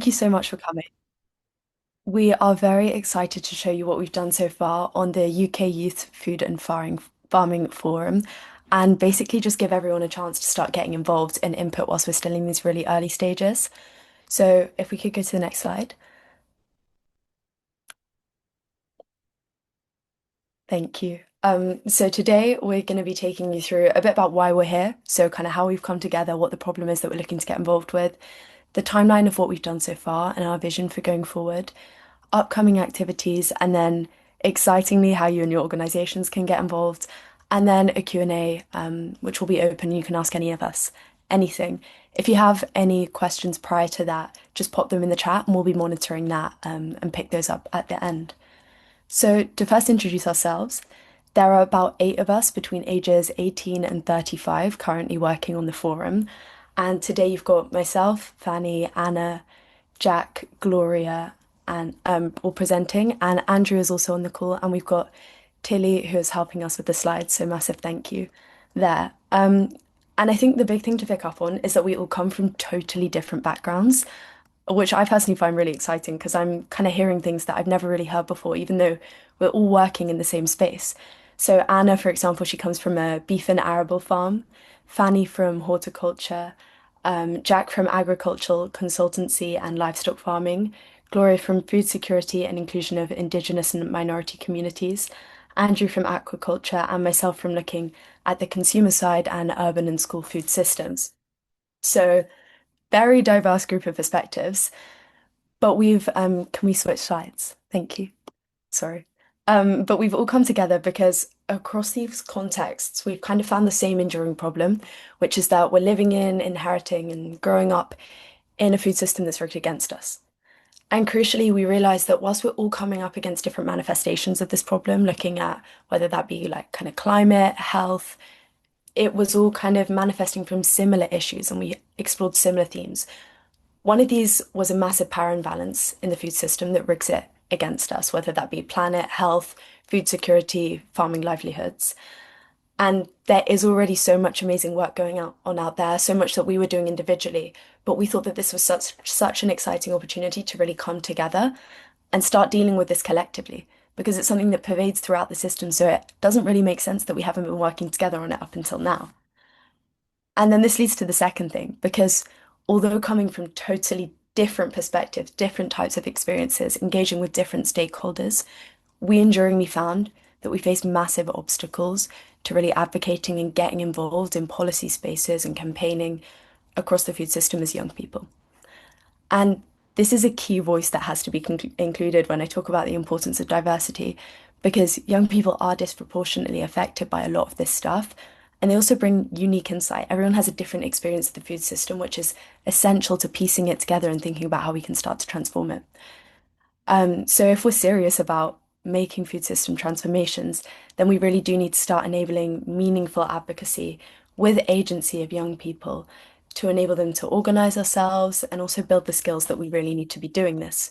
thank you so much for coming. We are very excited to show you what we've done so far on the UK Youth Food and Farming Forum and basically just give everyone a chance to start getting involved and input whilst we're still in these really early stages. So if we could go to the next slide. Thank you. So today we're going to be taking you through a bit about why we're here. So kind of how we've come together, what the problem is that we're looking to get involved with, the timeline of what we've done so far and our vision for going forward, upcoming activities, and then excitingly how you and your organizations can get involved, and then a Q&A, which will be open. You can ask any of us anything. If you have any questions prior to that, just pop them in the chat and we'll be monitoring that and pick those up at the end. So, to first introduce ourselves, there are about eight of us between ages 18 and 35 currently working on the forum. And today you've got myself, Fanny, Anna, Jack, Gloria, and all presenting, and Andrew is also on the call, and we've got Tilly who is helping us with the slides. So massive thank you there. And I think the big thing to pick up on is that we all come from totally different backgrounds, which I personally find really exciting because I'm kind of hearing things that I've never really heard before, even though we're all working in the same space. So Anna, for example, she comes from a beef and arable farm, Fanny from horticulture, Jack from agricultural consultancy and livestock farming, Gloria from food security and inclusion of Indigenous and minority communities, Andrew from aquaculture, and myself from looking at the consumer side and urban and school food systems. So, very diverse group of perspectives, but can we switch slides? Thank you. Sorry. But we've all come together because across these contexts, we've kind of found the same enduring problem, which is that we're living in, inheriting, and growing up in a food system that's rigged against us. And crucially, we realize that whilst we're all coming up against different manifestations of this problem, looking at whether that be like kind of climate, health, it was all kind of manifesting from similar issues, and we explored similar themes. One of these was a massive power imbalance in the food system that rigs it against us, whether that be planet, health, food security, farming livelihoods. And there is already so much amazing work on out there, so much that we were doing individually. But we thought that this was such an exciting opportunity to really come together and start dealing with this collectively, because it's something that pervades throughout the system. So it doesn't really make sense that we haven't been working together on it up until now. And then this leads to the second thing, because although coming from totally different perspectives, different types of experiences, engaging with different stakeholders, we enduringly found that we faced massive obstacles to really advocating and getting involved in policy spaces and campaigning across the food system as young people. And this is a key voice that has to be included when I talk about the importance of diversity, because young people are disproportionately affected by a lot of this stuff. And they also bring unique insight. Everyone has a different experience of the food system, which is essential to piecing it together and thinking about how we can start to transform it. So if we're serious about making food system transformations, then we really do need to start enabling meaningful advocacy with agency of young people to enable them to organize ourselves and also build the skills that we really need to be doing this.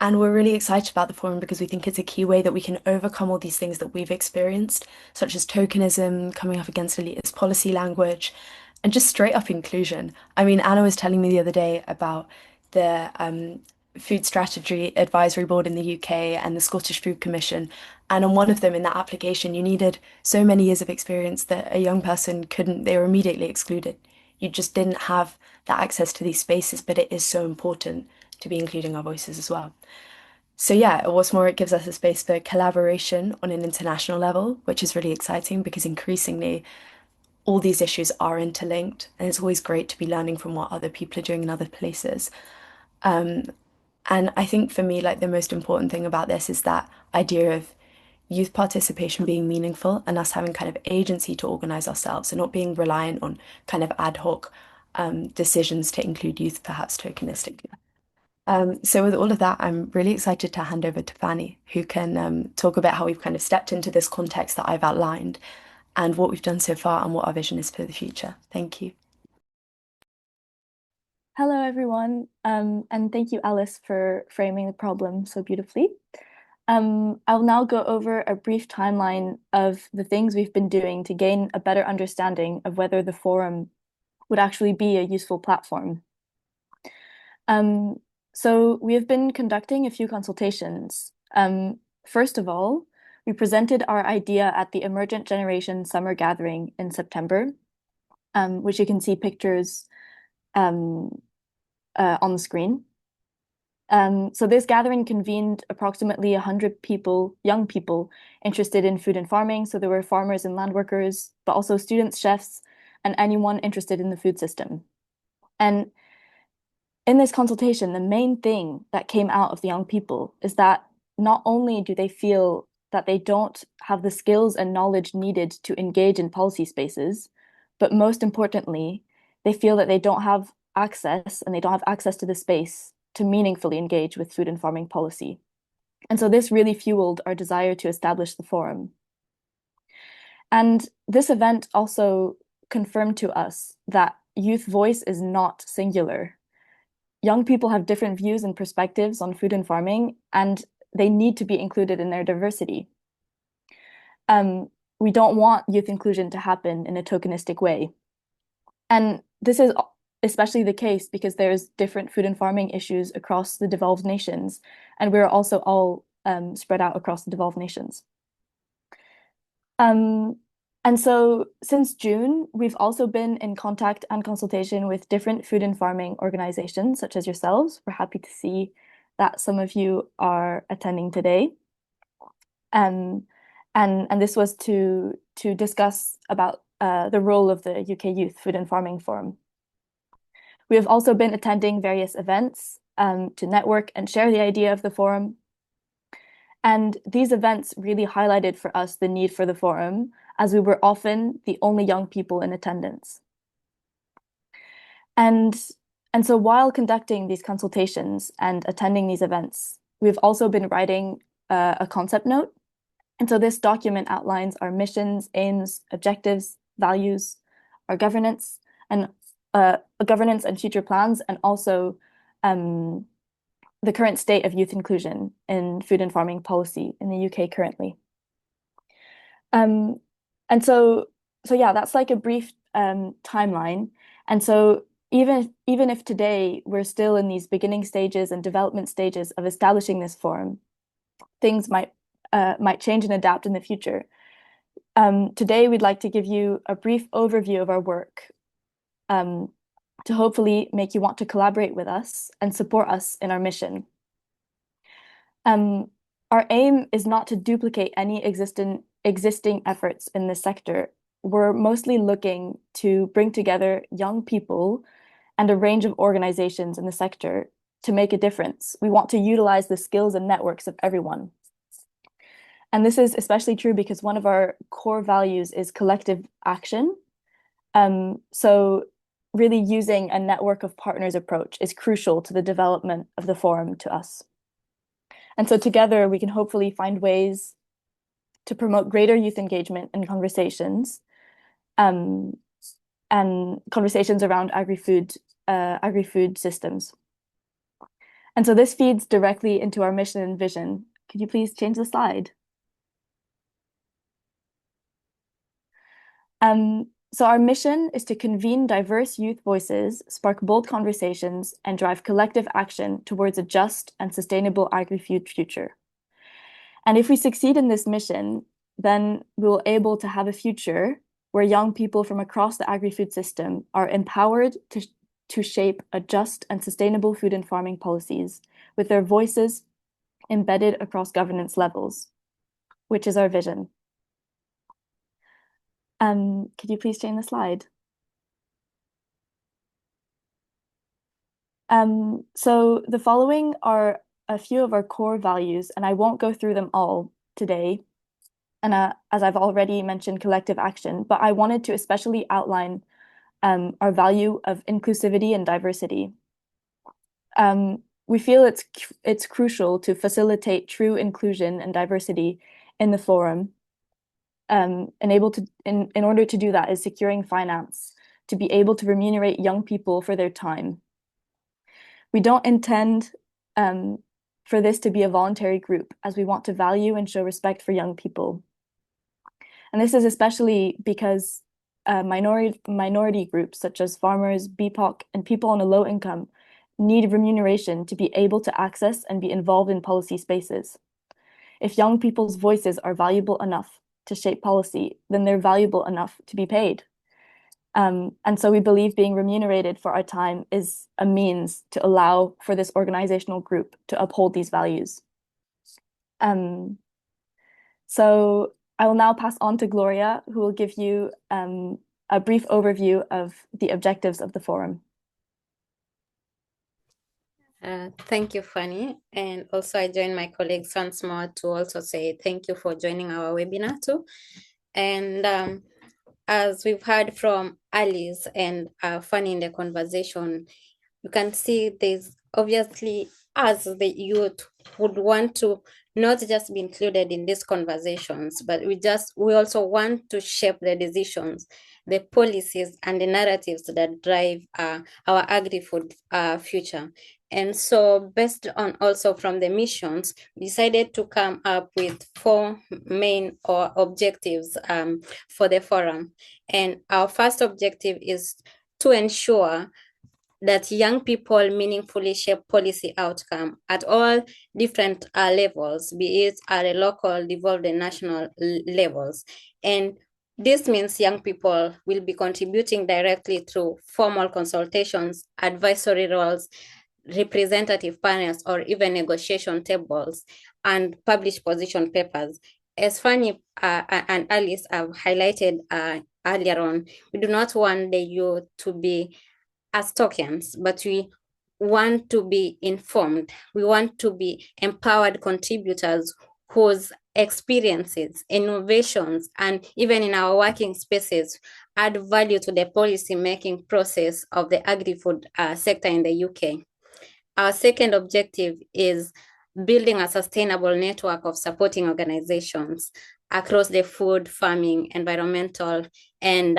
And we're really excited about the forum because we think it's a key way that we can overcome all these things that we've experienced, such as tokenism, coming up against elitist policy language, and just straight up inclusion. I mean, Anna was telling me the other day about the Food Strategy Advisory Board in the UK and the Scottish Food Commission. And on one of them, in that application, you needed so many years of experience that a young person couldn't, they were immediately excluded. You just didn't have that access to these spaces, but it is so important to be including our voices as well. So yeah, what's more, it gives us a space for collaboration on an international level, which is really exciting because increasingly all these issues are interlinked, and it's always great to be learning from what other people are doing in other places. And I think for me, like the most important thing about this is that idea of youth participation being meaningful and us having kind of agency to organize ourselves and not being reliant on kind of ad hoc decisions to include youth, perhaps tokenistically. So with all of that, I'm really excited to hand over to Fanny, who can talk about how we've kind of stepped into this context that I've outlined and what we've done so far and what our vision is for the future. Thank you. Hello, everyone, and thank you, Alice, for framing the problem so beautifully. I'll now go over a brief timeline of the things we've been doing to gain a better understanding of whether the forum would actually be a useful platform. Um, So we have been conducting a few consultations. First of all, we presented our idea at the Emergent Generation Summer Gathering in September, which you can see pictures um, on the screen. So this gathering convened approximately 100 people, young people, interested in food and farming. So there were farmers and land workers, but also students, chefs, and anyone interested in the food system. And in this consultation, the main thing that came out of the young people is that not only do they feel that they don't have the skills and knowledge needed to engage in policy spaces, but most importantly, they feel that they don't have access and they don't have access to the space to meaningfully engage with food and farming policy. And so this really fueled our desire to establish the forum. And this event also confirmed to us that youth voice is not singular. Young people have different views and perspectives on food and farming, and they need to be included in their diversity. Um, we don't want youth inclusion to happen in a tokenistic way. And this is especially the case because there's different food and farming issues across the devolved nations, and we're also all spread out across the devolved nations. Um, and so since June, we've also been in contact and consultation with different food and farming organizations, such as yourselves. We're happy to see that some of you are attending today. Um, and this was to discuss about the role of the UK Youth Food and Farming Forum. We have also been attending various events to network and share the idea of the forum. And these events really highlighted for us the need for the forum, as we were often the only young people in attendance. And, and so while conducting these consultations and attending these events, we've also been writing a concept note. And so this document outlines our missions, aims, objectives, values, our governance and future plans, and also um, the current state of youth inclusion in food and farming policy in the UK currently. Um, and so yeah, that's like a brief timeline. And so even if today we're still in these beginning stages and development stages of establishing this forum, things might change and adapt in the future. Today, we'd like to give you a brief overview of our work to hopefully make you want to collaborate with us and support us in our mission. Um, our aim is not to duplicate any existing efforts in this sector. We're mostly looking to bring together young people and a range of organizations in the sector to make a difference. We want to utilize the skills and networks of everyone. And this is especially true because one of our core values is collective action. So really using a network of partners approach is crucial to the development of the forum to us. And so together we can hopefully find ways to promote greater youth engagement and um, conversations around agri-food systems. And so this feeds directly into our mission and vision. Could you please change the slide? So our mission is to convene diverse youth voices, spark bold conversations, and drive collective action towards a just and sustainable agri-food future. And if we succeed in this mission, then we will able to have a future where young people from across the agri-food system are empowered to shape a just and sustainable food and farming policies with their voices embedded across governance levels, which is our vision. Could you please change the slide? So the following are a few of our core values, and I won't go through them all today. And as I've already mentioned, collective action, but I wanted to especially outline our value of inclusivity and diversity. We feel it's crucial to facilitate true inclusion and diversity in the forum. In order to do that is securing finance to be able to remunerate young people for their time. We don't intend for this to be a voluntary group, as we want to value and show respect for young people. And this is especially because minority groups such as farmers, BIPOC, and people on a low income need remuneration to be able to access and be involved in policy spaces. If young people's voices are valuable enough to shape policy, then they're valuable enough to be paid. And so we believe being remunerated for our time is a means to allow for this organizational group to uphold these values. Um, so I will now pass on to Gloria, who will give you a brief overview of the objectives of the forum. Thank you, Fanny. And also I join my colleagues once more to also say thank you for joining our webinar too. And as we've heard from Alice and Fanny in the conversation, you can see there's obviously us, the youth, would want to not just be included in these conversations, but we also want to shape the decisions, the policies and the narratives that drive our agri-food future. And so based on also from the missions, we decided to come up with 4 main objectives for the forum. And our first objective is to ensure that young people meaningfully shape policy outcome at all different levels, be it at a local, devolved, and national levels. And this means young people will be contributing directly through formal consultations, advisory roles, representative panels, or even negotiation tables, and publish position papers. As Fanny and Alice have highlighted earlier on, we do not want the youth to be as tokens, but we want to be informed. We want to be empowered contributors whose experiences, innovations, and even in our working spaces add value to the policy-making process of the agri-food sector in the UK. Our second objective is building a sustainable network of supporting organizations across the food, farming, environmental, and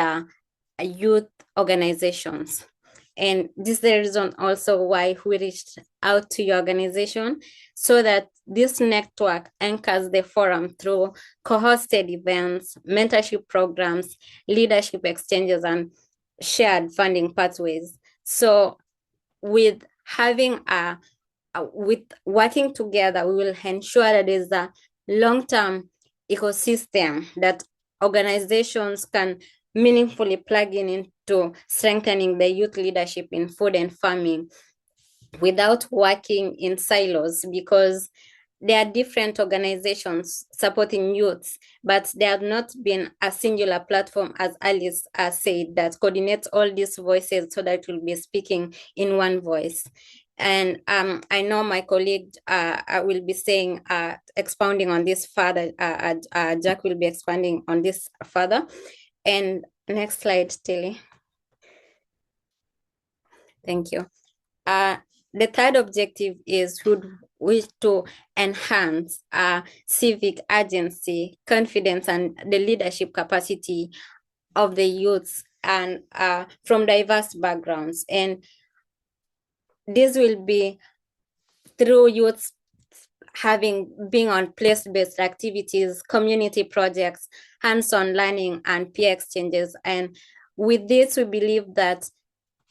youth organizations. And this is the reason also why we reached out to your organization, so that this network anchors the forum through co-hosted events, mentorship programs, leadership exchanges, and shared funding pathways. So with working together, we will ensure that there's a long-term ecosystem that organizations can meaningfully plug into strengthening the youth leadership in food and farming without working in silos, because there are different organizations supporting youths, but there have not been a singular platform, as Alice said, that coordinates all these voices so that we'll be speaking in one voice. And I know my colleague will be saying, expounding on this further. Jack will be expanding on this further. And next slide, Tilly. Thank you. The third objective is to enhance civic agency, confidence, and the leadership capacity of the youths and from diverse backgrounds. And this will be through youths being on place-based activities, community projects, hands-on learning, and peer exchanges. And with this, we believe that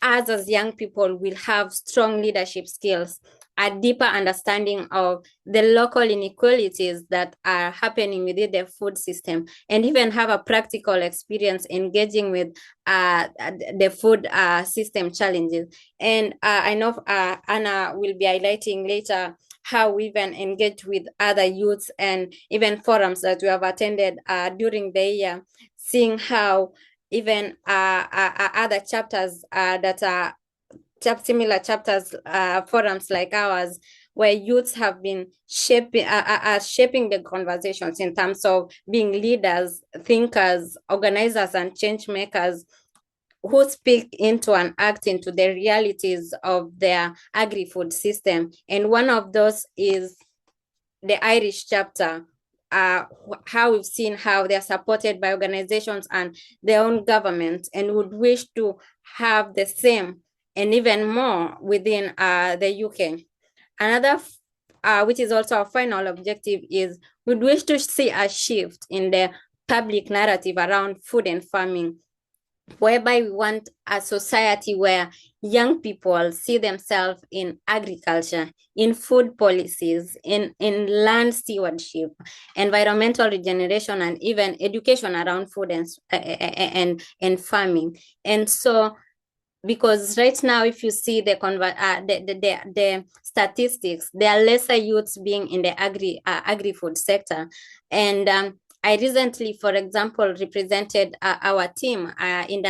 us as young people will have strong leadership skills, a deeper understanding of the local inequalities that are happening within the food system, and even have a practical experience engaging with the food system challenges. And I know Anna will be highlighting later how we even engage with other youths and even forums that we have attended during the year, seeing how even other chapters that are similar chapters, forums like ours, where youths have been shaping the conversations in terms of being leaders, thinkers, organizers, and change makers who speak into and act into the realities of their agri-food system. And one of those is the Irish chapter, how we've seen how they're supported by organizations and their own government, and would wish to have the same and even more within the UK. Another, which is also our final objective, is we'd wish to see a shift in the public narrative around food and farming, whereby we want a society where young people see themselves in agriculture, in food policies, in land stewardship, environmental regeneration, and even education around food and farming. And so because right now, if you see the statistics, there are lesser youths being in the agri-food sector. And I recently, for example, represented our team in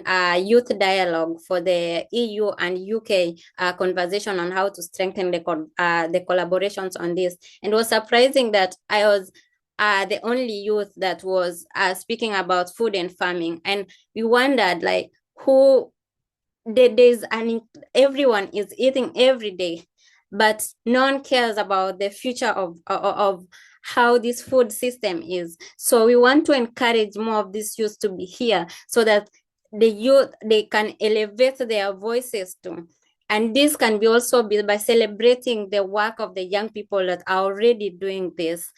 a youth dialogue for the EU and UK conversation on how to strengthen the collaborations on this. And it was surprising that I was the only youth that was speaking about food and farming. And we wondered, like, who there's an everyone is eating every day, but no one cares about the future of how this food system is. So we want to encourage more of these youth to be here so that the youth, they can elevate their voices too. And this can be also be by celebrating the work of the young people that are already doing this,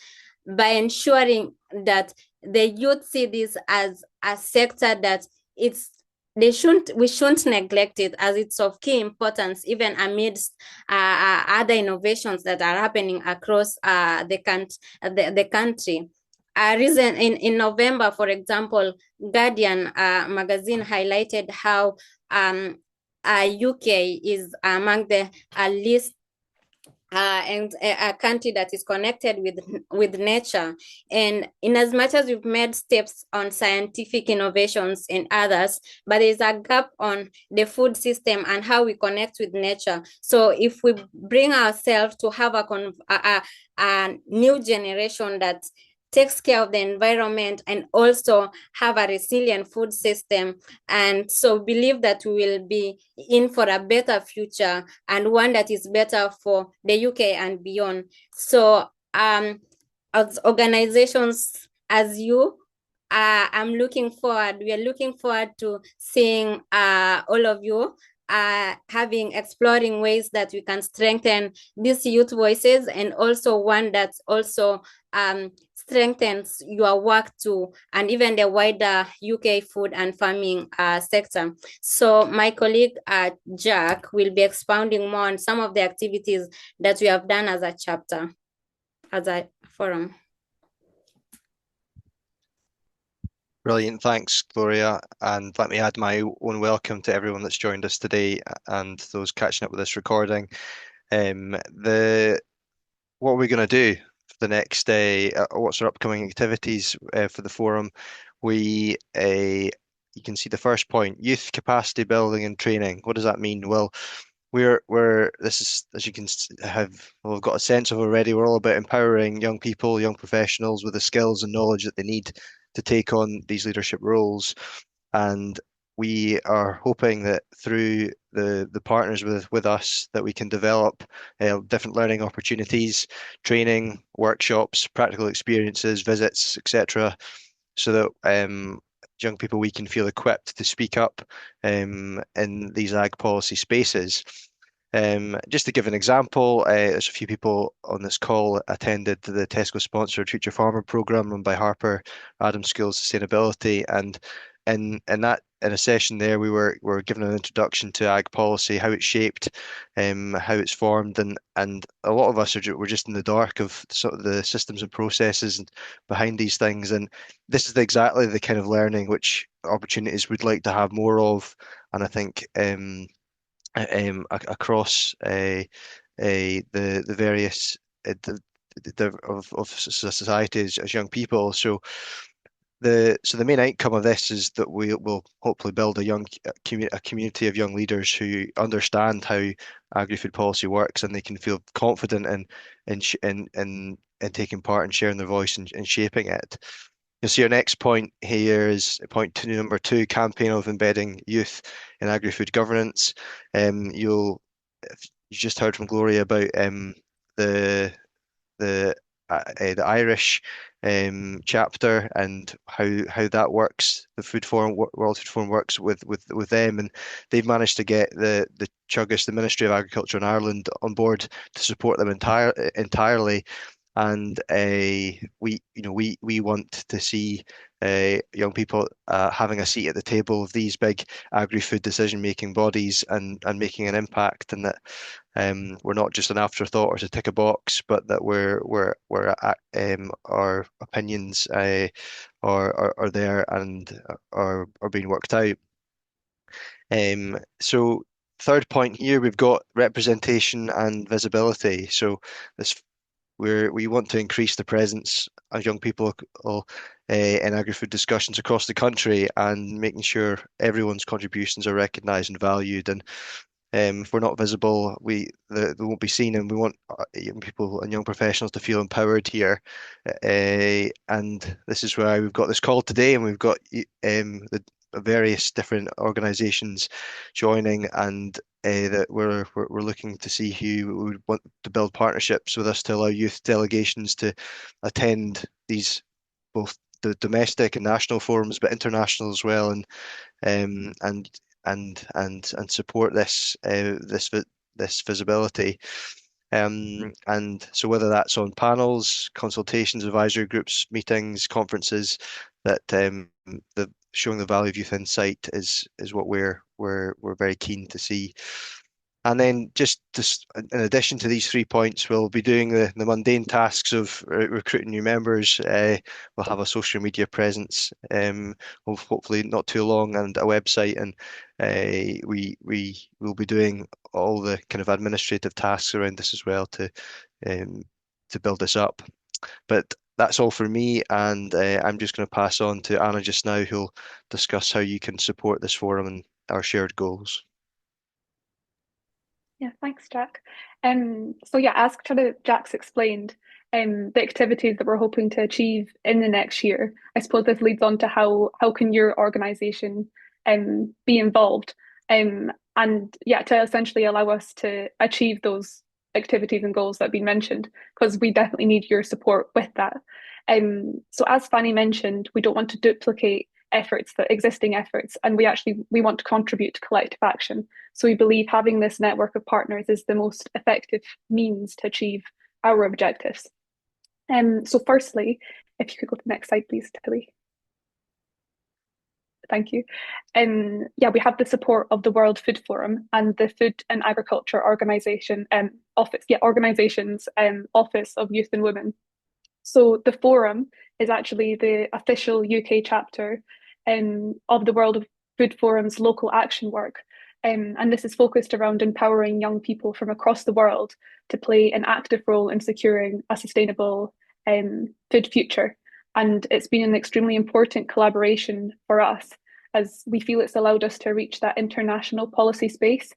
by ensuring that the youth see this as a sector that it's we shouldn't neglect it, as it's of key importance even amidst other innovations that are happening across the country. Reason in November, for example, Guardian magazine highlighted how UK is among the least and a country that is connected with nature. And in as much as we've made steps on scientific innovations and others, but there's a gap on the food system and how we connect with nature. So if we bring ourselves to have a new generation that takes care of the environment and also have a resilient food system, and so believe that we will be in for a better future and one that is better for the UK and beyond. So as organizations as you, we are looking forward to seeing all of you exploring ways that we can strengthen these youth voices, and also one that also strengthens your work too, and even the wider UK food and farming sector. So my colleague Jack will be expounding more on some of the activities that we have done as a chapter, as a forum. Brilliant. Thanks, Gloria. And let me add my own welcome to everyone that's joined us today and those catching up with this recording. What are we going to do for the next day? What's our upcoming activities for the forum? You can see the first point, youth capacity building and training. What does that mean? Well, this is, as you can we've got a sense of already, we're all about empowering young people, young professionals with the skills and knowledge that they need to take on these leadership roles. And we are hoping that through the partners with us that we can develop different learning opportunities, training, workshops, practical experiences, visits, etc., so that young people, we can feel equipped to speak up in these ag policy spaces. Just to give an example, there's a few people on this call attended the Tesco-sponsored Future Farmer programme run by Harper Adams School of Sustainability, and in a session there we were given an introduction to ag policy, how it's shaped, how it's formed, and a lot of us we're just in the dark of sort of the systems and processes and behind these things, and this is exactly the kind of learning which opportunities we'd like to have more of, and I think across the various of society as young people. So the main outcome of this is that we will hopefully build a community of young leaders who understand how agri-food policy works, and they can feel confident in taking part and sharing their voice and shaping it. You'll see our next point here is number two, campaign of embedding youth in agri-food governance. You just heard from Gloria about the the Irish chapter and how that works. The Food Forum, World Food Forum works with them, and they've managed to get the Teagasc, the Ministry of Agriculture in Ireland, on board to support them entirely. And we want to see young people having a seat at the table of these big agri-food decision-making bodies and making an impact, and that we're not just an afterthought or to tick a box, but that our opinions are there and are being worked out. So third point here, we've got representation and visibility. So this we want to increase the presence of young people in agri-food discussions across the country and making sure everyone's contributions are recognised and valued. And if we're not visible, they won't be seen, and we want young people and young professionals to feel empowered here. And this is why we've got this call today, and we've got the various different organisations joining, and that we're looking to see who would want to build partnerships with us to allow youth delegations to attend these both the domestic and national forums, but international as well, um, and and support this visibility. And so whether that's on panels, consultations, advisory groups, meetings, conferences, that the showing the value of youth insight is what we're very keen to see. And then just in addition to these 3 points, we'll be doing the mundane tasks of recruiting new members. We'll have a social media presence, hopefully not too long, and a website. And we will be doing all the kind of administrative tasks around this as well um, to build this up. But that's all for me, and I'm just going to pass on to Anna just now, who'll discuss how you can support this forum and our shared goals. Yeah, thanks, Jack. So yeah, as kind of Jack's explained, the activities that we're hoping to achieve in the next year, I suppose this leads on to how can your organisation be involved, and yeah, to essentially allow us to achieve those activities and goals that have been mentioned, because we definitely need your support with that. So as Fanny mentioned, we don't want to duplicate efforts, the existing efforts, and we want to contribute to collective action. So we believe having this network of partners is the most effective means to achieve our objectives. So firstly, if you could go to the next slide, please, Tilly. Thank you. Yeah, we have the support of the World Food Forum and the Food and Agriculture Organization organization's Office of Youth and Women. So the forum is actually the official UK chapter of the World Food Forum's local action work. And this is focused around empowering young people from across the world to play an active role in securing a sustainable food future. And it's been an extremely important collaboration for us, as we feel it's allowed us to reach that international policy space,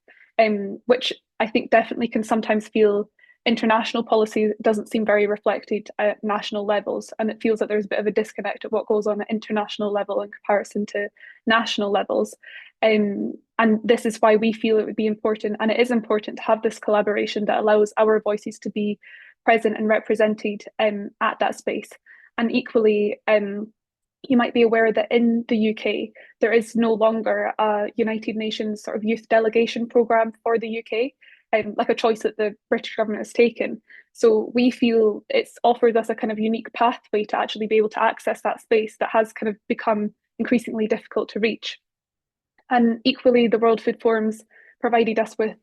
which I think definitely can sometimes feel international policy doesn't seem very reflected at national levels, and it feels that there's a bit of a disconnect at what goes on at international level in comparison to national levels. And this is why we feel it would be important, and it is important to have this collaboration that allows our voices to be present and represented at that space. And equally, you might be aware that in the UK, there is no longer a United Nations sort of youth delegation programme for the UK, like a choice that the British government has taken. So we feel it's offered us a kind of unique pathway to actually be able to access that space that has kind of become increasingly difficult to reach. And equally, the World Food Forums provided us with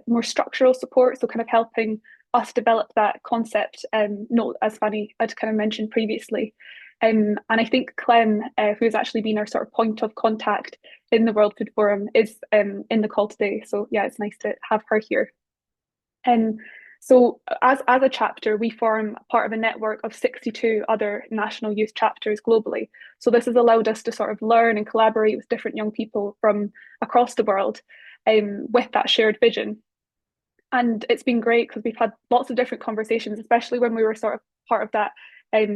more structural support, so kind of helping us develop that concept note, as Fanny had kind of mentioned previously. And I think Clem, who has actually been our sort of point of contact in the World Food Forum, is in the call today. So yeah, it's nice to have her here. So as a chapter, we form part of a network of 62 other national youth chapters globally. So this has allowed us to sort of learn and collaborate with different young people from across the world with that shared vision. And it's been great because we've had lots of different conversations, especially when we were sort of part of that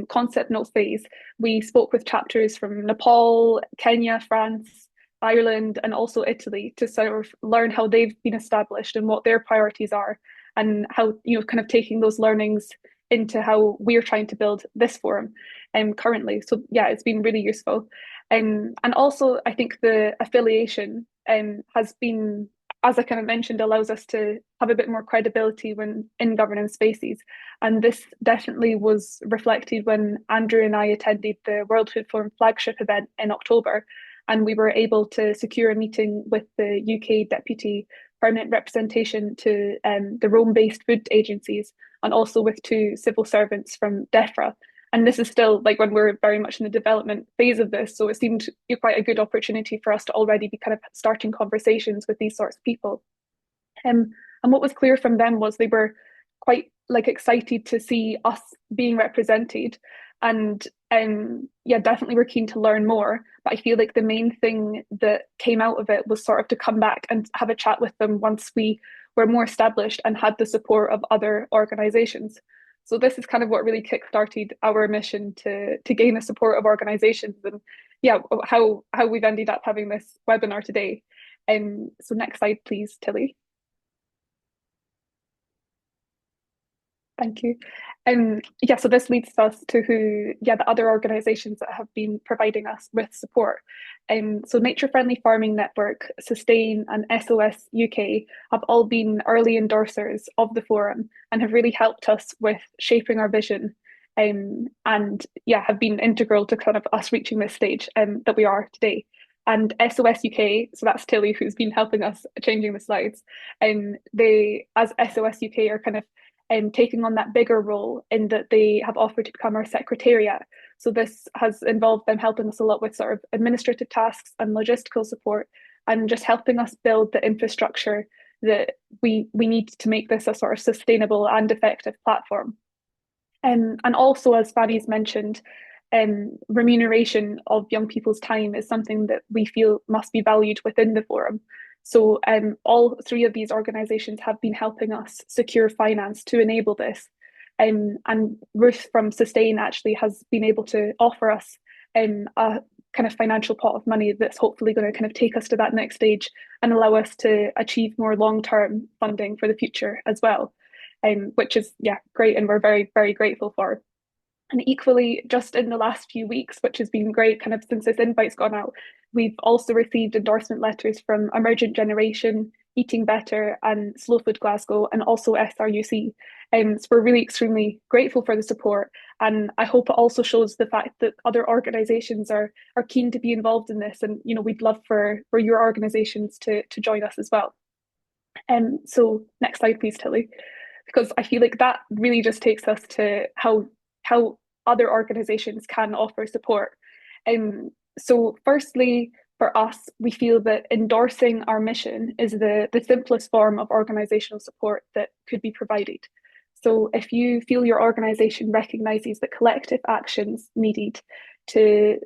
concept note phase. We spoke with chapters from Nepal, Kenya, France, Ireland, and also Italy to sort of learn how they've been established and what their priorities are, and how, you know, kind of taking those learnings into how we're trying to build this forum currently. So yeah, it's been really useful. And also I think the affiliation has been as I kind of mentioned, allows us to have a bit more credibility when in governance spaces. And this definitely was reflected when Andrew and I attended the World Food Forum flagship event in October, and we were able to secure a meeting with the UK Deputy Permanent Representation to the Rome-based food agencies, and also with two civil servants from DEFRA. And this is still like when we're very much in the development phase of this. So it seemed quite a good opportunity for us to already be kind of starting conversations with these sorts of people. And what was clear from them was they were quite like excited to see us being represented. And yeah, definitely we're keen to learn more. But I feel like the main thing that came out of it was sort of to come back and have a chat with them once we were more established and had the support of other organizations. So this is kind of what really kickstarted our mission to gain the support of organizations, and yeah, how we've ended up having this webinar today. So next slide, please, Tilly. Thank you. Yeah, so this leads us to the other organisations that have been providing us with support. So Nature Friendly Farming Network, Sustain and SOS UK have all been early endorsers of the forum and have really helped us with shaping our vision, and yeah, have been integral to kind of us reaching this stage that we are today. And SOS UK, so that's Tilly who's been helping us changing the slides, they, as SOS UK, are kind of taking on that bigger role in that they have offered to become our secretariat. So this has involved them helping us a lot with sort of administrative tasks and logistical support, and just helping us build the infrastructure that we need to make this a sort of sustainable and effective platform. And also, as Fanny's mentioned, remuneration of young people's time is something that we feel must be valued within the forum. So all three of these organisations have been helping us secure finance to enable this. And Ruth from Sustain actually has been able to offer us a kind of financial pot of money that's hopefully going to kind of take us to that next stage and allow us to achieve more long-term funding for the future as well, which is, yeah, great, and we're very, very grateful for. And equally, just in the last few weeks, which has been great kind of since this invite's gone out, we've also received endorsement letters from Emergent Generation, Eating Better, and Slow Food Glasgow, and also SRUC. So we're really extremely grateful for the support. And I hope it also shows the fact that other organisations are keen to be involved in this. And, you know, we'd love for your organisations to join us as well. So next slide, please, Tilly, because I feel like that really just takes us to how other organisations can offer support. So firstly, for us, we feel that endorsing our mission is the simplest form of organisational support that could be provided. So if you feel your organisation recognises the collective actions needed to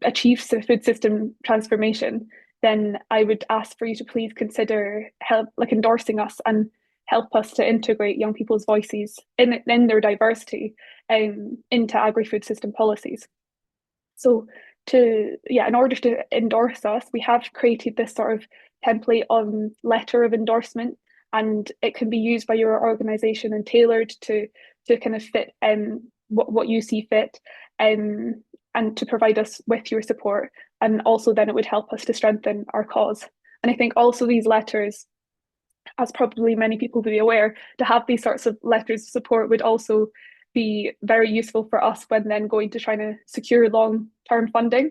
achieve food system transformation, then I would ask for you to please consider endorsing us and help us to integrate young people's voices in their diversity into agri-food system policies. So in order to endorse us, we have created this sort of template on letter of endorsement, and it can be used by your organisation and tailored to kind of fit what you see fit, and to provide us with your support. And also then it would help us to strengthen our cause. And I think also these letters, as probably many people will be aware, to have these sorts of letters of support would also be very useful for us when then going to try to secure long-term funding.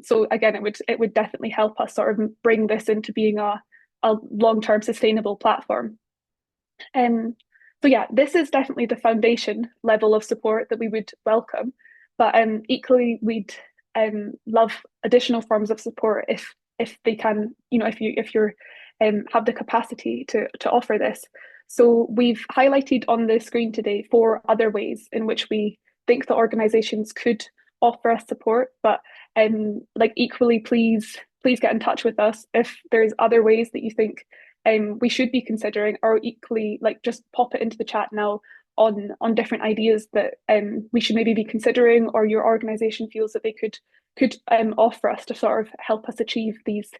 So again, it would definitely help us sort of bring this into being a long-term sustainable platform. So yeah, this is definitely the foundation level of support that we would welcome. But equally, we'd love additional forms of support if they can, you know, if you're have the capacity to offer this. So we've highlighted on the screen today 4 other ways in which we think the organisations could offer us support. But equally, please get in touch with us if there's other ways that you think we should be considering, or equally just pop it into the chat now on different ideas that we should maybe be considering, or your organisation feels that they could offer us to sort of help us achieve these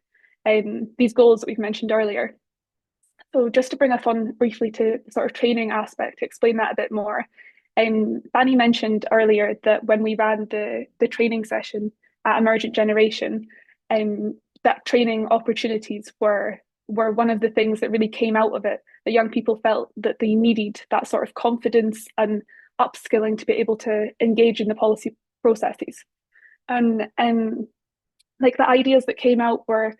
goals that we've mentioned earlier. So just to bring us on briefly to the sort of training aspect, to explain that a bit more. Fanny mentioned earlier that when we ran the training session at Emergent Generation, that training opportunities were were one of the things that really came out of it, that young people felt that they needed that sort of confidence and upskilling to be able to engage in the policy processes. And like the ideas that came out were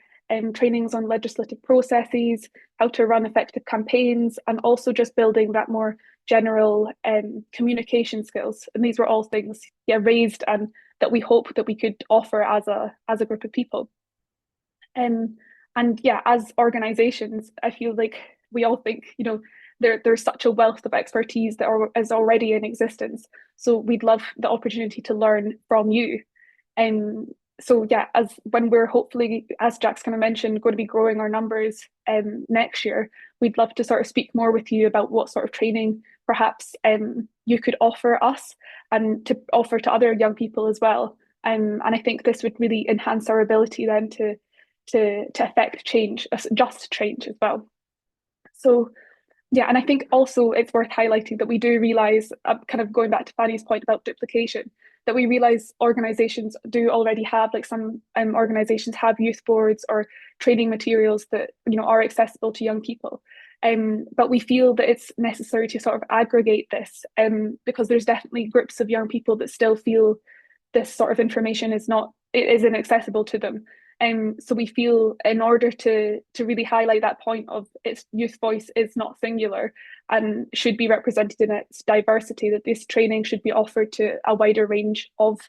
trainings on legislative processes, how to run effective campaigns, and also just building that more general communication skills. And these were all things, raised and that we hope that we could offer as a group of people. And yeah, as organizations, I feel like we all think, there's such a wealth of expertise that is already in existence. So we'd love the opportunity to learn from you. And so yeah, as when we're hopefully, as Jack's kind of mentioned, going to be growing our numbers next year, we'd love to sort of speak more with you about what sort of training perhaps you could offer us and to offer to other young people as well. And I think this would really enhance our ability then to affect change, just change as well. So yeah, and I think also it's worth highlighting that we do realise, kind of going back to Fanny's point about duplication, that we realise organisations do already have, like some organisations have youth boards or training materials that are accessible to young people. But we feel that it's necessary to sort of aggregate this, because there's definitely groups of young people that still feel this sort of information isn't accessible to them. So we feel in order to really highlight that point of its youth voice is not singular and should be represented in its diversity, that this training should be offered to a wider range of,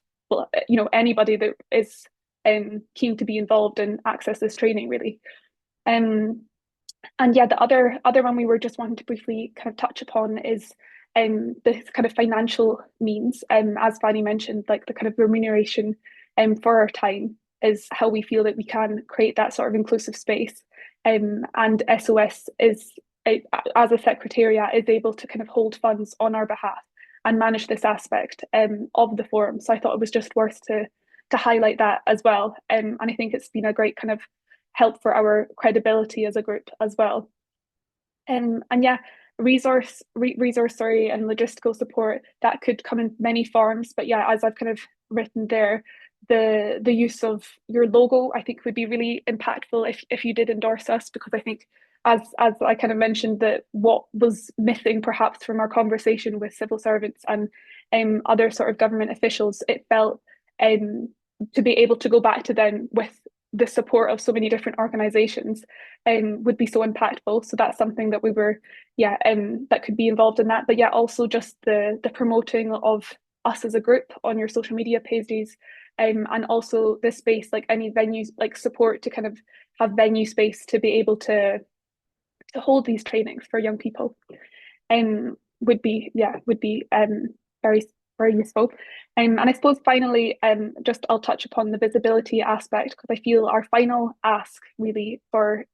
anybody that is keen to be involved and access this training really. And yeah, the other one we were just wanting to briefly kind of touch upon is the kind of financial means. As Fanny mentioned, like the kind of remuneration for our time is how we feel that we can create that sort of inclusive space. And SOS is, as a secretariat, is able to kind of hold funds on our behalf and manage this aspect of the forum. So I thought it was just worth to highlight that as well. And I think it's been a great kind of help for our credibility as a group as well. And yeah, resource and logistical support that could come in many forms. But yeah, as I've kind of written there, the use of your logo I think would be really impactful if you did endorse us, because I think as I kind of mentioned, that what was missing perhaps from our conversation with civil servants and other sort of government officials, it felt to be able to go back to them with the support of so many different organizations would be so impactful. So that's something that we were that could be involved in that. But yeah, also just the promoting of us as a group on your social media pages, and also this space, like any venues, like support to kind of have venue space to be able to hold these trainings for young people, would be very, very useful. And I suppose finally, just I'll touch upon the visibility aspect, because I feel our final ask really for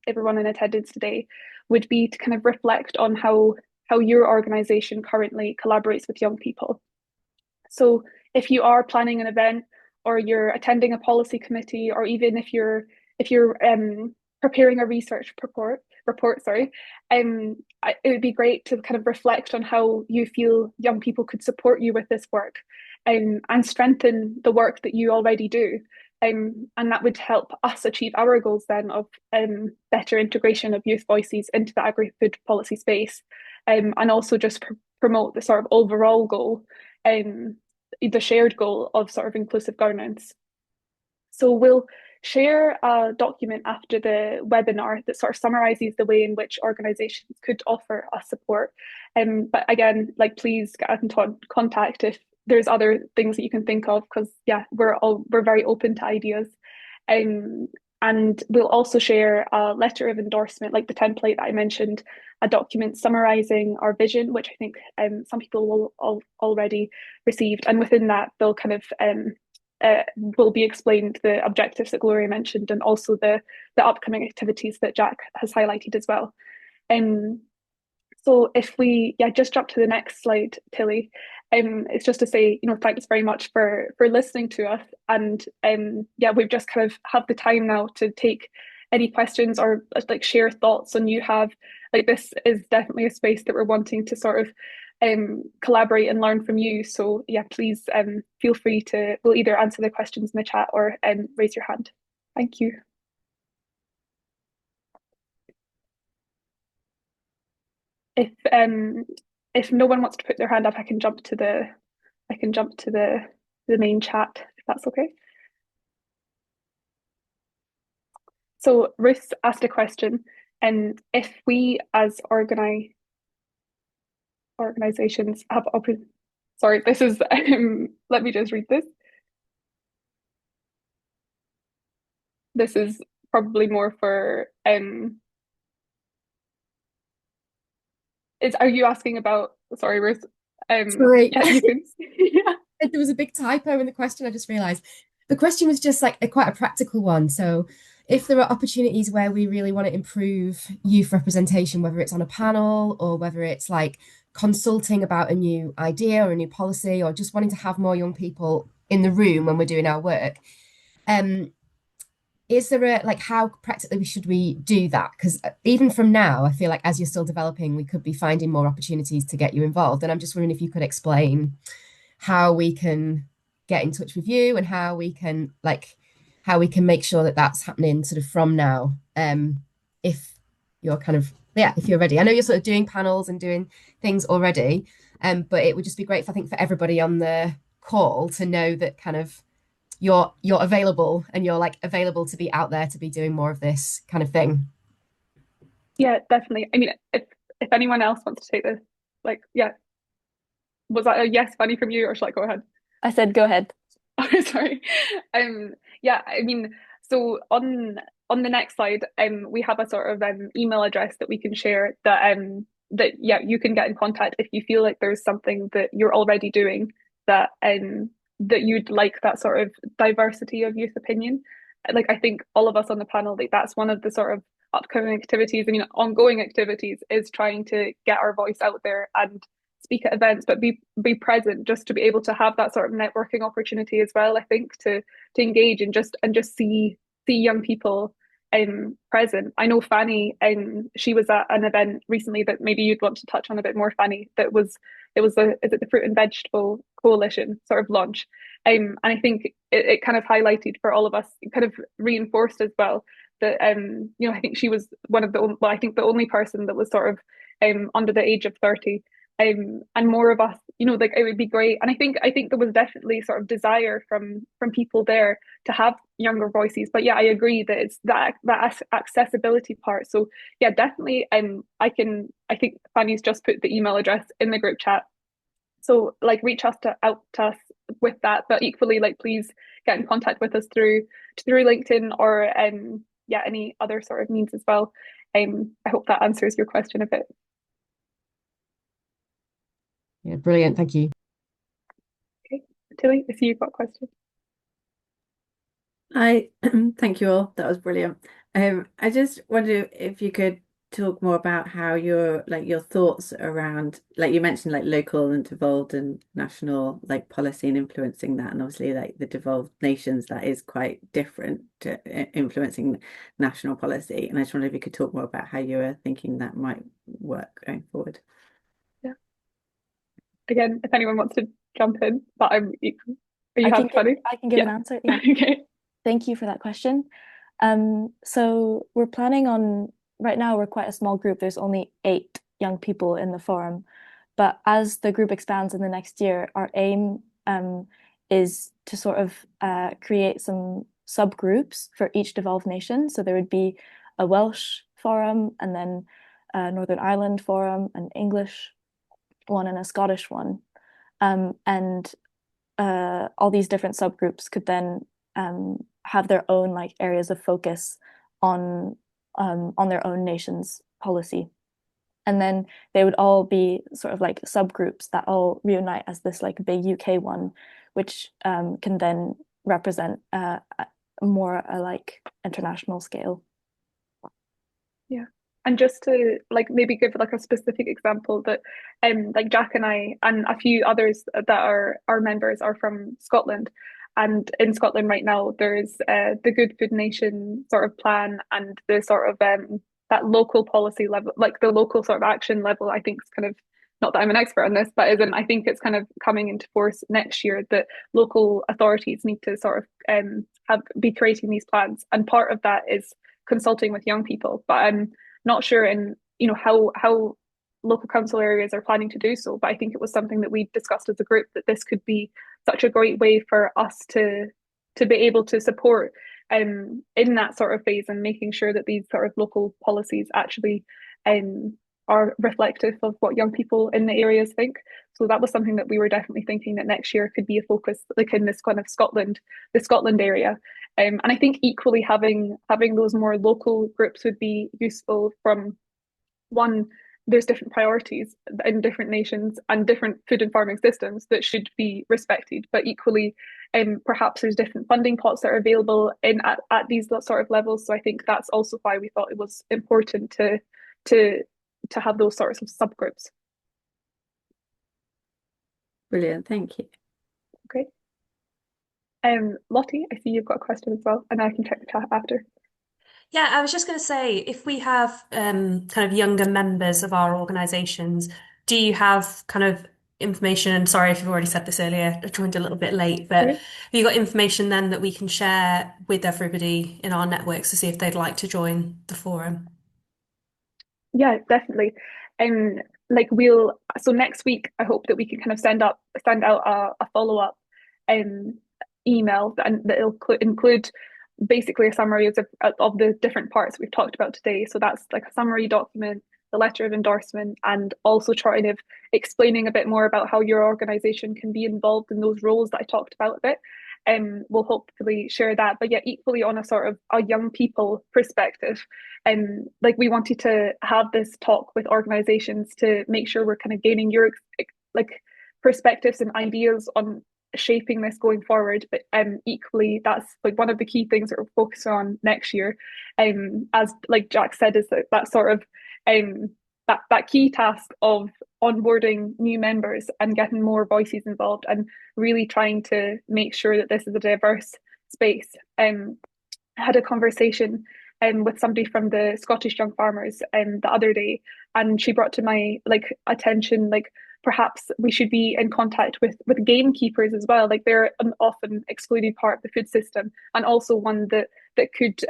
everyone in attendance today would be to kind of reflect on how your organisation currently collaborates with young people. So if you are planning an event, or you're attending a policy committee, or even if you're preparing a research report, it would be great to kind of reflect on how you feel young people could support you with this work, and strengthen the work that you already do. And that would help us achieve our goals then of better integration of youth voices into the agri-food policy space, and also just promote the sort of overall goal, the shared goal of sort of inclusive governance. So we'll share a document after the webinar that sort of summarises the way in which organisations could offer us support. But again, like, please get in contact if there's other things that you can think of, because yeah, we're very open to ideas. And we'll also share a letter of endorsement, like the template that I mentioned, a document summarising our vision, which I think some people will already received. And within that, they'll kind of will be explained the objectives that Gloria mentioned, and also the upcoming activities that Jack has highlighted as well. So if we just jump to the next slide, Tilly, it's just to say, thanks very much for listening to us. And we've just kind of have the time now to take any questions or like share thoughts on you have. Like, this is definitely a space that we're wanting to sort of collaborate and learn from you. So yeah, please feel free we'll either answer the questions in the chat or raise your hand. Thank you. if no one wants to put their hand up, I can jump to the main chat if that's okay. So Ruth asked a question, and if we as organizations have sorry, this is let me just read this. This is probably more for are you asking about, sorry, Ruth? Sorry. Yeah, you can. Yeah. There was a big typo in the question, I just realized. The question was just like quite a practical one. So if there are opportunities where we really want to improve youth representation, whether it's on a panel or whether it's like consulting about a new idea or a new policy or just wanting to have more young people in the room when we're doing our work, is there a like how practically should we do that? Because even from now, I feel like as you're still developing, we could be finding more opportunities to get you involved. And I'm just wondering if you could explain how we can get in touch with you and how we can make sure that that's happening sort of from now. If you're kind of if you're ready. I know you're sort of doing panels and doing things already, but it would just be great I think for everybody on the call to know that kind of you're available and you're like available to be out there to be doing more of this kind of thing. Yeah, definitely. I mean, if anyone else wants to take this, like, yeah, was that a yes, Fanny, from you, or shall I go ahead? I said go ahead. Oh, sorry. Yeah, I mean, so on the next slide, we have a sort of email address that we can share that yeah, you can get in contact if you feel like there's something that you're already doing that you'd like that sort of diversity of youth opinion. Like I think all of us on the panel, like that's one of the sort of upcoming activities, I mean, ongoing activities is trying to get our voice out there and speak at events, but be present just to be able to have that sort of networking opportunity as well. I think to engage and just see young people present. I know Fanny, she was at an event recently that maybe you'd want to touch on a bit more, Fanny. That was is it the Fruit and Vegetable Coalition sort of launch, and I think it kind of highlighted for all of us, kind of reinforced as well that you know, I think she was one of the well, I think the only person that was sort of under the age of 30, and more of us, you know, like it would be great. And I think there was definitely sort of desire from people there to have younger voices. But yeah, I agree that it's that accessibility part. So yeah, definitely. I think Fanny's just put the email address in the group chat. So like reach out to us with that. But equally, like please get in contact with us through LinkedIn or yeah, any other sort of means as well. I hope that answers your question a bit. Yeah, brilliant. Thank you. Okay, Tilly, I see you've got a question. Hi, thank you all. That was brilliant. I just wonder if you could talk more about how your thoughts around, like you mentioned, like local and devolved and national like policy and influencing that, and obviously like the devolved nations, that is quite different to influencing national policy. And I just wonder if you could talk more about how you were thinking that might work going forward. Yeah. Again, if anyone wants to jump in, but are you happy, Fanny? I can give an answer. Yeah. Okay. Thank you for that question. So we're planning on, right now we're quite a small group. There's only 8 young people in the forum. But as the group expands in the next year, our aim is to sort of create some subgroups for each devolved nation. So there would be a Welsh forum, and then a Northern Ireland forum, an English one, and a Scottish one. And all these different subgroups could then have their own like areas of focus on their own nation's policy. And then they would all be sort of like subgroups that all reunite as this like big UK one, which can then represent more a like international scale. Yeah. And just to like maybe give like a specific example that like Jack and I and a few others that are our members are from Scotland. And in Scotland right now, there's the Good Food Nation sort of plan and the sort of that local policy level, like the local sort of action level, I think is kind of, not that I'm an expert on this, but isn't, I think it's kind of coming into force next year that local authorities need to sort of be creating these plans. And part of that is consulting with young people. But I'm not sure in, you know, how local council areas are planning to do so. But I think it was something that we discussed as a group, that this could be such a great way for us to be able to support in that sort of phase, and making sure that these sort of local policies actually are reflective of what young people in the areas think. So that was something that we were definitely thinking that next year could be a focus, like in this kind of the Scotland area. And I think equally having those more local groups would be useful. From one, there's different priorities in different nations and different food and farming systems that should be respected, but equally perhaps there's different funding pots that are available at these sort of levels. So I think that's also why we thought it was important to have those sorts of subgroups. Brilliant, thank you. Okay. Lottie, I see you've got a question as well, and I can check the chat after. Yeah, I was just going to say, if we have kind of younger members of our organisations, do you have kind of information? And sorry if you've already said this earlier, I joined a little bit late, but have you got information then that we can share with everybody in our networks to see if they'd like to join the forum? Yeah, definitely. Like so next week, I hope that we can kind of send out a follow-up email, and that'll include basically a summary of the different parts we've talked about today. So that's like a summary document, the letter of endorsement, and also trying to explaining a bit more about how your organisation can be involved in those roles that I talked about a bit. We'll hopefully share that. But yeah, equally on a sort of a young people perspective, like we wanted to have this talk with organisations to make sure we're kind of gaining your like perspectives and ideas on shaping this going forward. But equally, that's like one of the key things that we're focusing on next year. As like Jack said, is that sort of that key task of onboarding new members and getting more voices involved, and really trying to make sure that this is a diverse space. I had a conversation with somebody from the Scottish Young Farmers the other day, and she brought to my attention perhaps we should be in contact with gamekeepers as well. Like they're an often excluded part of the food system, and also one that could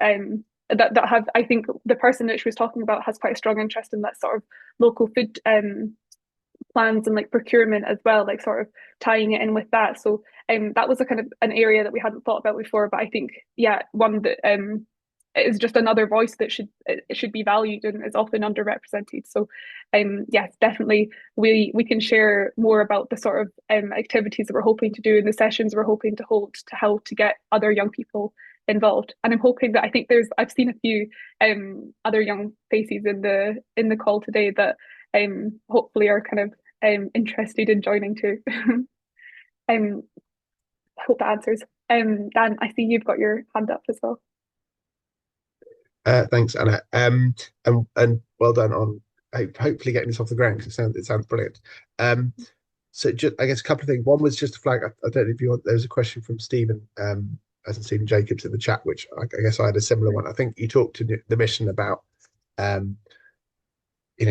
that have, I think the person that she was talking about has quite a strong interest in that sort of local food plans and like procurement as well, like sort of tying it in with that. So that was a kind of an area that we hadn't thought about before, but I think one that is just another voice that should be valued and is often underrepresented. So yes, definitely we can share more about the sort of activities that we're hoping to do and the sessions we're hoping to hold to help to get other young people involved. And I'm hoping that I've seen a few other young faces in the call today that hopefully are kind of interested in joining too. I hope that answers. Dan, I see you've got your hand up as well. Thanks, Anna. And well done on hopefully getting this off the ground, because it sounds brilliant. So just, I guess a couple of things. One was just a flag. I don't know if you want. There was a question from Stephen, as in Stephen Jacobs in the chat, which I guess I had a similar one. I think you talked to the mission about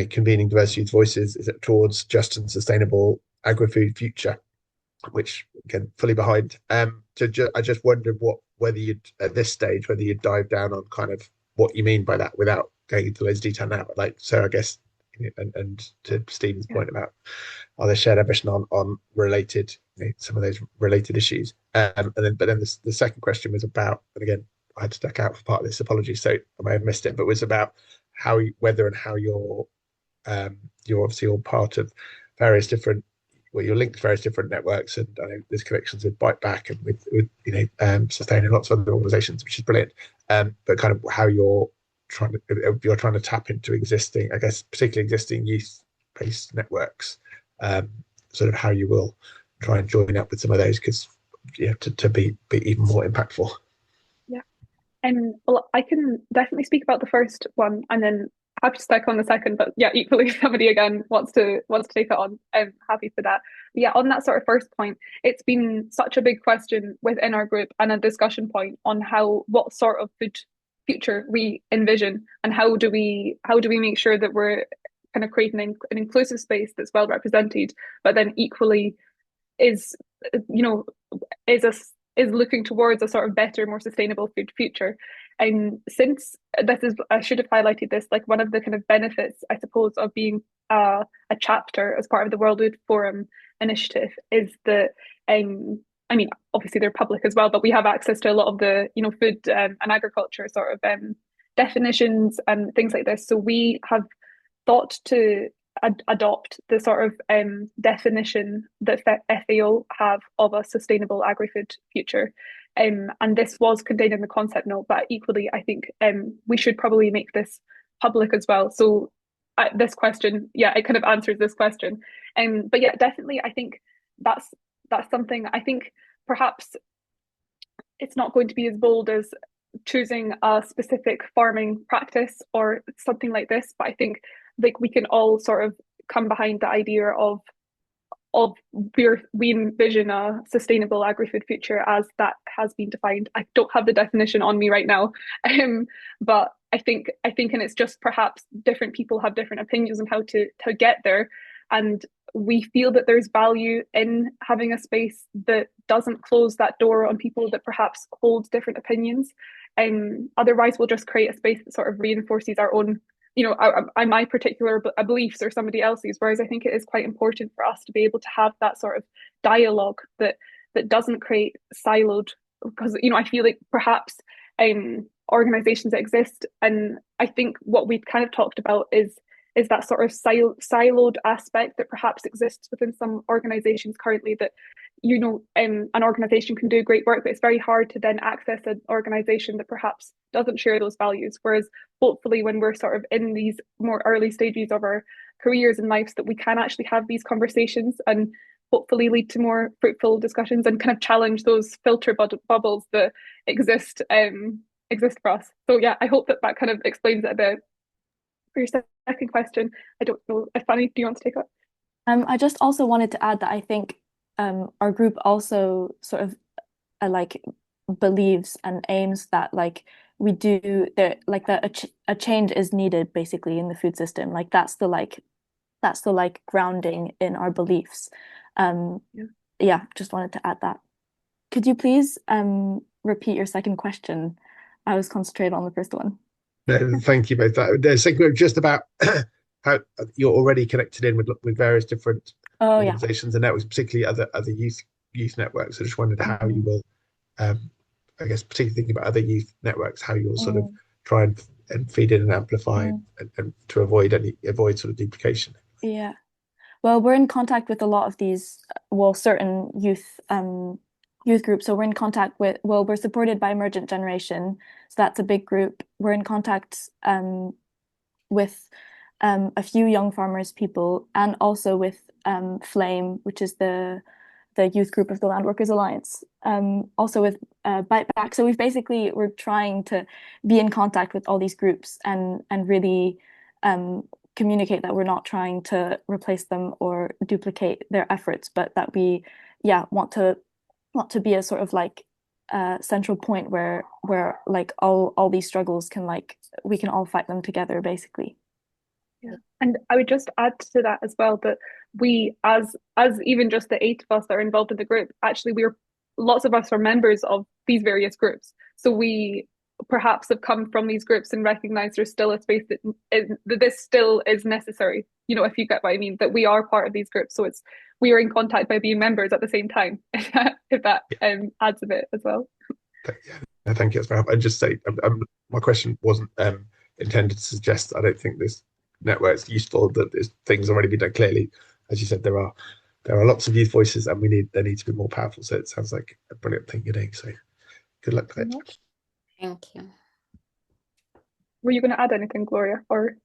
convening diverse youth voices is it towards just and sustainable agri-food future, which again fully behind. So I just wondered whether you'd at this stage whether you'd dive down on kind of what you mean by that without going into loads of detail now. So I guess and to Stephen's point about are there shared ambition on related some of those related issues. But then the second question was about, and again I had to duck out for part of this, apologies, so I may have missed it, but was about whether and how you're obviously all part of various different, you're linked to various different networks, and I know there's connections with Bite Back and with Sustain and lots of other organisations, which is brilliant. But kind of how you're trying to tap into existing, I guess, particularly existing youth-based networks, sort of how you will try and join up with some of those, because to be even more impactful. Yeah. Well, I can definitely speak about the first one, and then happy to stack on the second, but yeah, equally if somebody again wants to take it on, I'm happy for that. But yeah, on that sort of first point, it's been such a big question within our group and a discussion point on what sort of food future we envision, and how do we make sure that we're kind of creating an inclusive space that's well represented, but then equally is looking towards a sort of better, more sustainable food future. Since this is, I should have highlighted this, like one of the kind of benefits, I suppose, of being a chapter as part of the World Food Forum initiative is that, I mean, obviously they're public as well, but we have access to a lot of the, food and agriculture sort of definitions and things like this. So we have thought to adopt the sort of definition that FAO have of a sustainable agri-food future. And this was contained in the concept note, but equally, I think we should probably make this public as well. So this question, yeah, it kind of answers this question. But yeah, definitely, I think that's something. I think perhaps it's not going to be as bold as choosing a specific farming practice or something like this, but I think like we can all sort of come behind the idea of we envision a sustainable agri-food future as that has been defined. I don't have the definition on me right now, but I think, and it's just perhaps different people have different opinions on how to get there, and we feel that there's value in having a space that doesn't close that door on people that perhaps hold different opinions. Otherwise, we'll just create a space that sort of reinforces our own, my particular beliefs or somebody else's. Whereas I think it is quite important for us to be able to have that sort of dialogue that doesn't create siloed, because I feel like perhaps organizations that exist, and I think what we've kind of talked about is that sort of siloed aspect that perhaps exists within some organizations currently, that an organization can do great work, but it's very hard to then access an organization that perhaps doesn't share those values. Whereas hopefully when we're sort of in these more early stages of our careers and lives, that we can actually have these conversations and hopefully lead to more fruitful discussions and kind of challenge those filter bubbles that exist for us. So yeah, I hope that kind of explains it a bit. For your second question, I don't know if Fanny, do you want to take it? I just also wanted to add that I think our group also sort of like believes and aims that like we do there, like that a change is needed basically in the food system. Like that's the grounding in our beliefs. Yeah, just wanted to add that. Could you please repeat your second question? I was concentrated on the first one. Thank you both. The second just about how you're already connected in with various different organizations and networks, particularly other youth networks. I just wondered how you will, I guess, particularly thinking about other youth networks, how you'll sort of try and feed in and amplify and to avoid sort of duplication. Yeah. Well, we're in contact with a lot of these, certain youth groups. So we're in contact with, we're supported by Emergent Generation. So that's a big group. We're in contact with a few young farmers people, and also with Flame, which is the youth group of the Land Workers Alliance. Also with Bite Back. So we're trying to be in contact with all these groups and really communicate that we're not trying to replace them or duplicate their efforts, but that we want to be a sort of like central point where like all these struggles we can all fight them together basically. Yeah. And I would just add to that as well that we, as even just the 8 of us that are involved in the group, actually lots of us are members of these various groups. So we perhaps have come from these groups and recognize there's still a space that this still is necessary, if you get what I mean, that we are part of these groups. So we are in contact by being members at the same time, if that adds a bit as well. Yeah, thank you. That's very helpful. And just say, my question wasn't intended to suggest I don't think this network's useful, that there's things already been done. Clearly, as you said, there are lots of youth voices, and they need to be more powerful. So it sounds like a brilliant thing you're doing. So good luck with it. Thank you. Were you going to add anything, Gloria, or?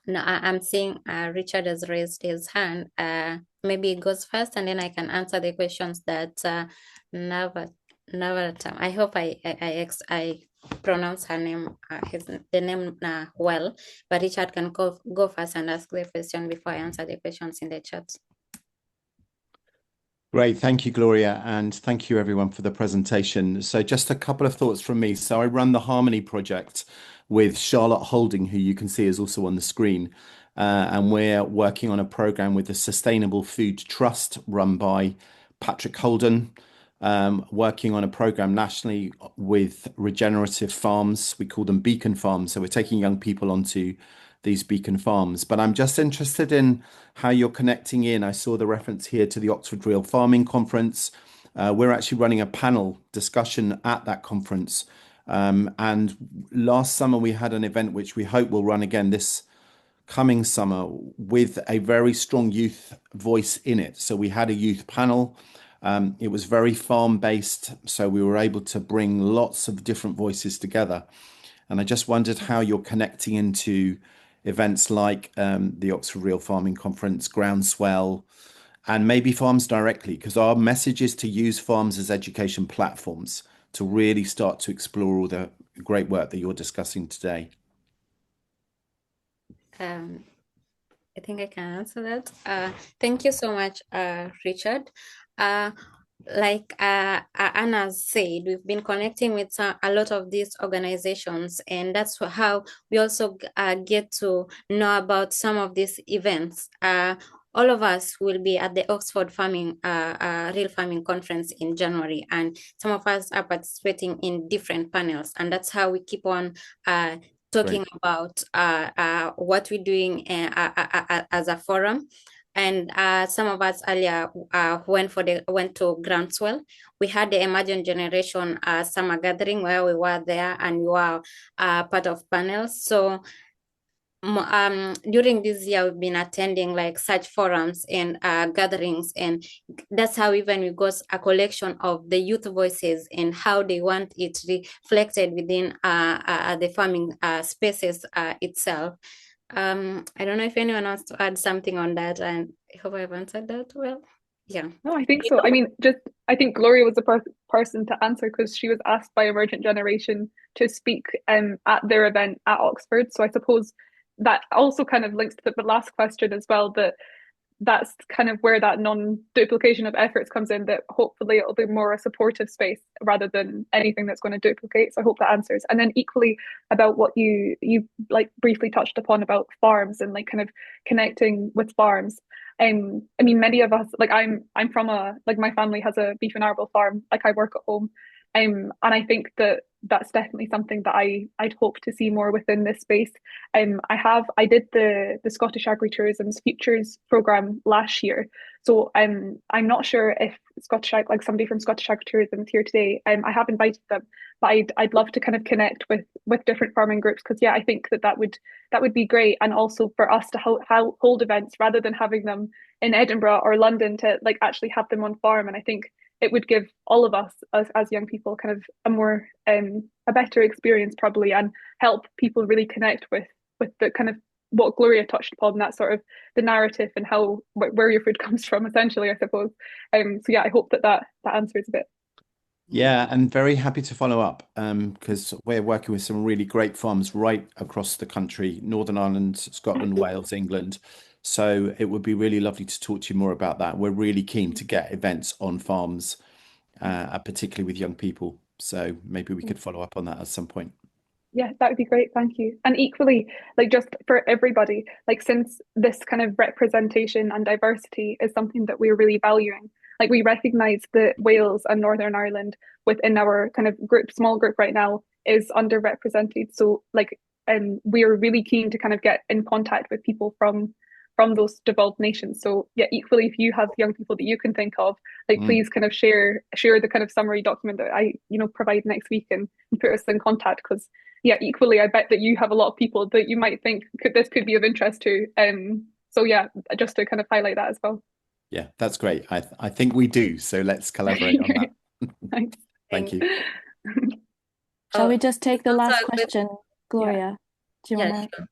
No, I'm seeing Richard has raised his hand. Maybe he goes first, and then I can answer the questions that Navatam. I hope I pronounce her name, the name well. But Richard can go first and ask the question before I answer the questions in the chat. Great, thank you, Gloria, and thank you everyone for the presentation. So just a couple of thoughts from me. So I run the Harmony project with Charlotte Holding, who you can see is also on the screen. And we're working on a program with the Sustainable Food Trust run by Patrick Holden, working on a program nationally with regenerative farms. We call them beacon farms. So we're taking young people onto these beacon farms. But I'm just interested in how you're connecting in. I saw the reference here to the Oxford Real Farming Conference. We're actually running a panel discussion at that conference. And last summer we had an event which we hope will run again this coming summer with a very strong youth voice in it. So we had a youth panel. It was very farm based, so we were able to bring lots of different voices together. And I just wondered how you're connecting into events like the Oxford Real Farming Conference, Groundswell, and maybe farms directly, because our message is to use farms as education platforms to really start to explore all the great work that you're discussing today. I think I can answer that. Thank you so much, Richard. Like Anna said, we've been connecting with a lot of these organizations, and that's how we also get to know about some of these events. All of us will be at the Oxford Real Farming Conference in January, and some of us are participating in different panels, and that's how we keep on talking about what we're doing as a forum. And some of us earlier went to Groundswell. We had the Emerging Generation summer gathering where we were there and we were part of panels. So during this year, we've been attending like such forums and gatherings, and that's how even we got a collection of the youth voices and how they want it reflected within the farming spaces itself. I don't know if anyone wants to add something on that, and I hope I've answered that well. Yeah. No, I think so. I mean, I think Gloria was the person to answer because she was asked by Emergent Generation to speak at their event at Oxford. So I suppose that also kind of links to the last question as well, that that's kind of where that non-duplication of efforts comes in, that hopefully it'll be more a supportive space rather than anything that's going to duplicate. So I hope that answers. And then equally about what you like briefly touched upon about farms and like kind of connecting with farms. I mean, many of us, like I'm from my family has a beef and arable farm, like I work at home. And I think that that's definitely something that I'd hope to see more within this space. I did the Scottish Agritourism's Futures programme last year. So I'm not sure if like somebody from Scottish Agritourism is here today. I have invited them, but I'd love to kind of connect with different farming groups, because I think that would be great, and also for us to hold events rather than having them in Edinburgh or London, to like actually have them on farm. And I think it would give all of us as young people kind of a better experience probably, and help people really connect with the kind of what Gloria touched upon, that sort of the narrative and how where your food comes from, essentially, I suppose. So yeah, I hope that answers a bit. Yeah, and very happy to follow up because we're working with some really great farms right across the country, Northern Ireland, Scotland, Wales, England. So it would be really lovely to talk to you more about that. We're really keen to get events on farms, particularly with young people. So maybe we could follow up on that at some point. Yeah, that would be great. Thank you. And equally, like just for everybody, like since this kind of representation and diversity is something that we're really valuing, like we recognise that Wales and Northern Ireland within our kind of small group right now is underrepresented. So like, we are really keen to kind of get in contact with people from those devolved nations. So yeah, equally, if you have young people that you can think of, like please kind of share the kind of summary document that I provide next week, and put us in contact, because yeah, equally, I bet that you have a lot of people that you might think this could be of interest to. So yeah, just to kind of highlight that as well. Yeah, that's great. I think we do. So let's collaborate on that. Thanks. Thank you. Shall we just take the last question, Gloria? Do you want to? Sure.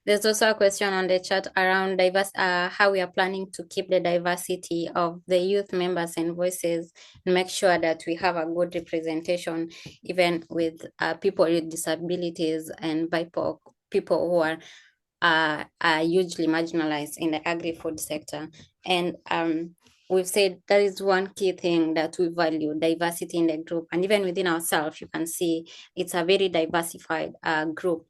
There's also a question on the chat around how we are planning to keep the diversity of the youth members and voices, and make sure that we have a good representation, even with people with disabilities and BIPOC, people who are hugely marginalized in the agri-food sector. And we've said that is one key thing that we value, diversity in the group. And even within ourselves, you can see it's a very diversified group.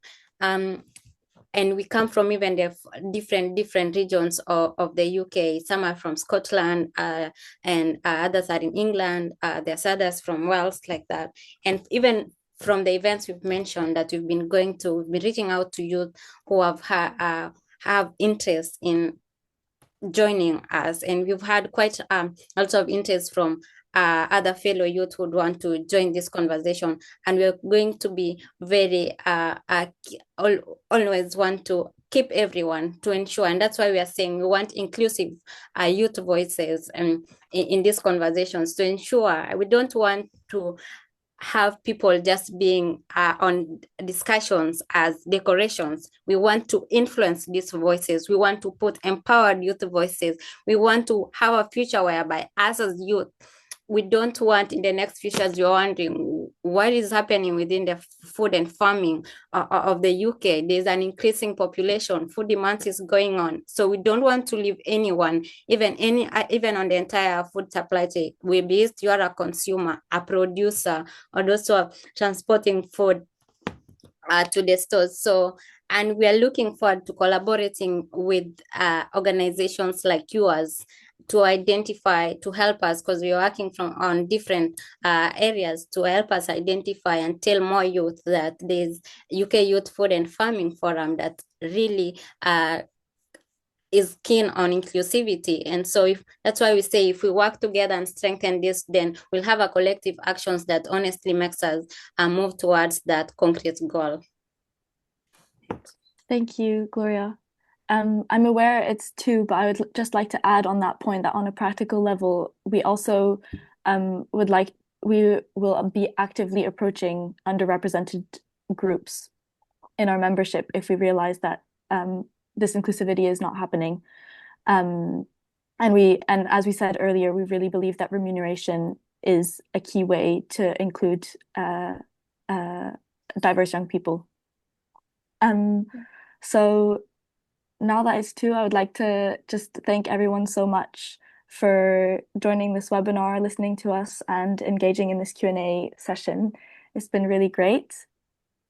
and we come from even the different regions of the UK. Some are from Scotland, and others are in England. There's others from Wales, like that. And even from the events we've mentioned that we've been going to, we've been reaching out to youth who have interest in joining us, and we've had quite a lot of interest from other fellow youth who would want to join this conversation, and we're going to be very always want to keep everyone to ensure, and that's why we are saying we want inclusive youth voices in these conversations, to ensure we don't want to have people just being on discussions as decorations. We want to influence these voices. We want to put empowered youth voices. We want to have a future whereby us as youth, we don't want in the next future, as you're wondering what is happening within the food and farming of the UK. There's an increasing population, food demand is going on. So we don't want to leave anyone, even on the entire food supply chain. We based, you are a consumer, a producer, or also transporting food to the stores. So, and we are looking forward to collaborating with organizations like yours to identify, to help us, because we are working on different areas, to help us identify and tell more youth that there's UK Youth Food and Farming Forum that really is keen on inclusivity. And so that's why we say if we work together and strengthen this, then we'll have a collective actions that honestly makes us move towards that concrete goal. Thank you, Gloria. I'm aware it's 2, but I would just like to add on that point that on a practical level, we also we will be actively approaching underrepresented groups in our membership if we realize that this inclusivity is not happening. And as we said earlier, we really believe that remuneration is a key way to include diverse young people. So now that it's 2, I would like to just thank everyone so much for joining this webinar, listening to us, and engaging in this Q&A session. It's been really great.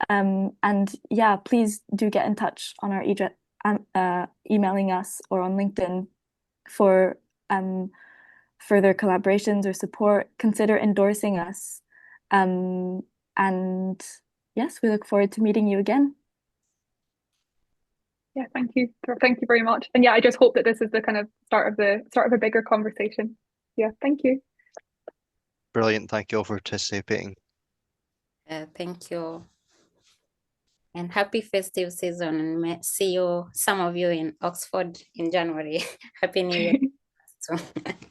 And yeah, please do get in touch on our emailing us or on LinkedIn for further collaborations or support. Consider endorsing us. And yes, we look forward to meeting you again. Yeah, thank you. Thank you very much. And yeah, I just hope that this is the kind of start of a bigger conversation. Yeah, thank you. Brilliant. Thank you all for participating. Thank you. And happy festive season, and see you, some of you in Oxford in January. Happy New Year.